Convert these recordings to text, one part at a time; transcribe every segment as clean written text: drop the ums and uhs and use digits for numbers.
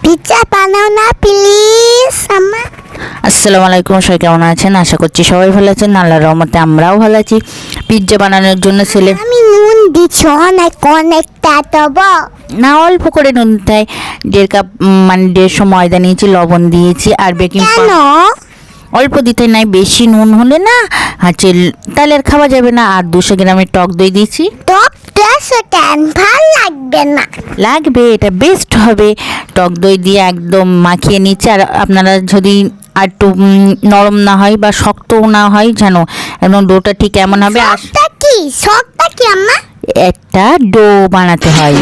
Pizza বানাও না please আম্মা। আসসালামু আলাইকুম, সবাই কেমন আছেন? আশা করছি সবাই ভালো আছেন। আল্লাহর রহমতে আমরাও ভালো আছি। পিৎজা বানানোর জন্য ছেলে আমি নুন দিচ্ছি অনেকটা দেবো না, অল্প করে নুন দেয়। 1.5 কাপ মানে 150 ময়দা নিয়েছি, লবণ দিয়েছি আর বেকিং কেন? অল্প দিতে নাই, বেশি নুন হলে না হচ্ছে তাহলে আর খাওয়া যাবে না। আর 200 গ্রামের টক দই দিয়েছি। টক দেশে কেন ভাল লাগবে না? লাগবে, এটা বেস্ট হবে। টক দই দিয়ে একদম মাখিয়ে নিচ্ছে। আর আপনারা যদি আর একটু নরম না হয় বা শক্তও না হয়, জানো একদম ডোটা ঠিক এমন হবে। আর শখটা কি আম্মা? একটা ডো বানাতে হয়।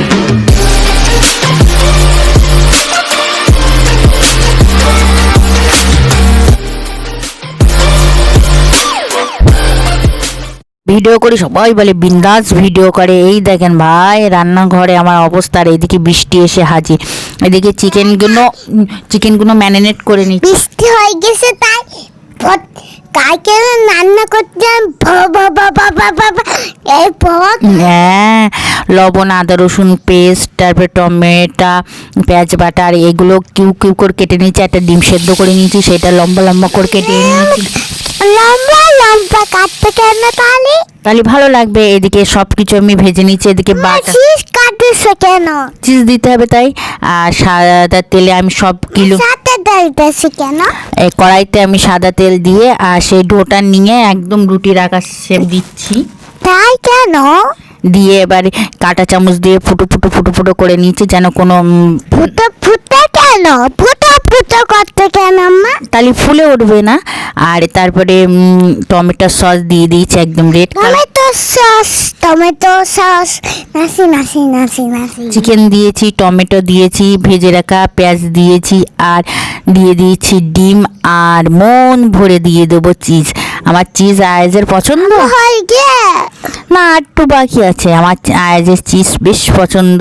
ভিডিও করি, সবাই বলে বিন্দাস ভিডিও করে। এই দেখেন ভাই, রান্নাঘরে আমার অবস্থা। আর এইদিকে বৃষ্টি এসে হাজির। এদিকে চিকেনগুলো ম্যারিনেট করে নিচ্ছি। বৃষ্টি হয়ে গেছে তাই কালকে রান্না করতে হ্যাঁ, লবণ, আদা রসুন পেস্ট, তারপরে টমেটো, পেঁয়াজ বাটা আর এগুলো কিউ কিউ করে কেটে নিয়েছি। একটা ডিম সেদ্ধ করে নিয়েছি, সেটা লম্বা লম্বা করে কেটে নিয়েছি। লম্বা কাটতে কেন তাহলে ভালো লাগবে। এদিকে সব কিছু আমি ভেজে নিচ্ছি। এদিকে চিজ কাটতেছে কেন? চিজ দিতে হবে তাই। আর সাদা তেলে আমি সব কিলো সাথে ডালতেছে কেন? এই কড়াইতে আমি সাদা তেল দিয়ে আর সেই ডোটা নিয়ে একদম রুটির আকার শেপ দিচ্ছি। তাই কেন? দিয়ে এবারে কাঁটা চামচ দিয়ে ফুটো ফুটো ফুটো ফুটো করে নিচ্ছি, যেন কোনো ফুটো কেন? ফুটো করতে কেন আম্মা? তাহলে ফুলে উঠবে না। আর তারপরে টমেটো সস দিয়ে দিয়েছি, একদম রেড কালার। টমেটো সস নাসি চিকেন দিয়েছি, টমেটো দিয়েছি, ভেজে রাখা পেঁয়াজ দিয়েছি আর দিয়ে দিয়েছি ডিম। আর মন ভরে দিয়ে দেবো চিজ। আমার চিজ আয়েজের পছন্দ। হয়ে গে না, একটু বাকি আছে। আমার আয়েজের চিজ বেশ পছন্দ।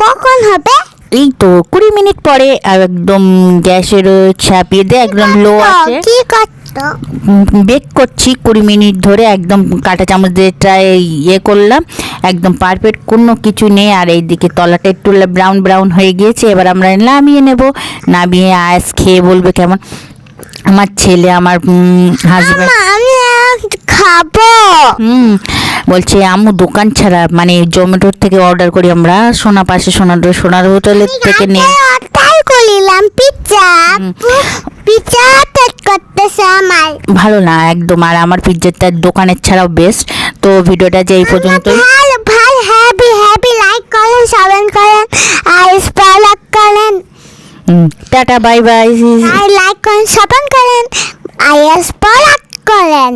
কখন হবে? এই তো 20 মিনিট পরে। আর একদম গ্যাসের চাপিয়ে দিয়ে একদম লো আছে কি করতো? বেক করছি 20 মিনিট ধরে। একদম কাঁটা চামচ দিয়ে ইয়ে করলাম, একদম পারফেক্ট, কোনো কিছু নেই। আর এইদিকে তলাটা একটু ব্রাউন ব্রাউন হয়ে গিয়েছে। এবার আমরা নামিয়ে নেব। নামিয়ে আয়েস খেয়ে বলবে কেমন। আমার ছেলে, আমার হাজব্যান্ড আমি খাবো। বলছে আম্মু দোকান ছাড়া মানে জোম্যাটোর থেকে অর্ডার করি আমরা। সোনার হোটেলের থেকে নিয়ে তাই করিলাম পিৎজা টেস্ট করতেছে আমার ভালো না একদম। আর আমার পিৎজাটা দোকানের ছাড়াও বেস্ট। তো ভিডিওটা যে এই পর্যন্তই। ভালো হ্যাপি লাইক করেন, সাবস্ক্রাইব করেন আর স্পয়লার করেন। Tata, bye bye. আর লাইক করেন, সাবস্ক্রাইব করেন আর স্পয়লার করেন।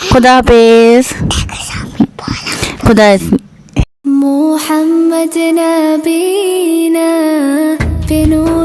খুদা হাফেজ। খুদা محمد نبينا بنور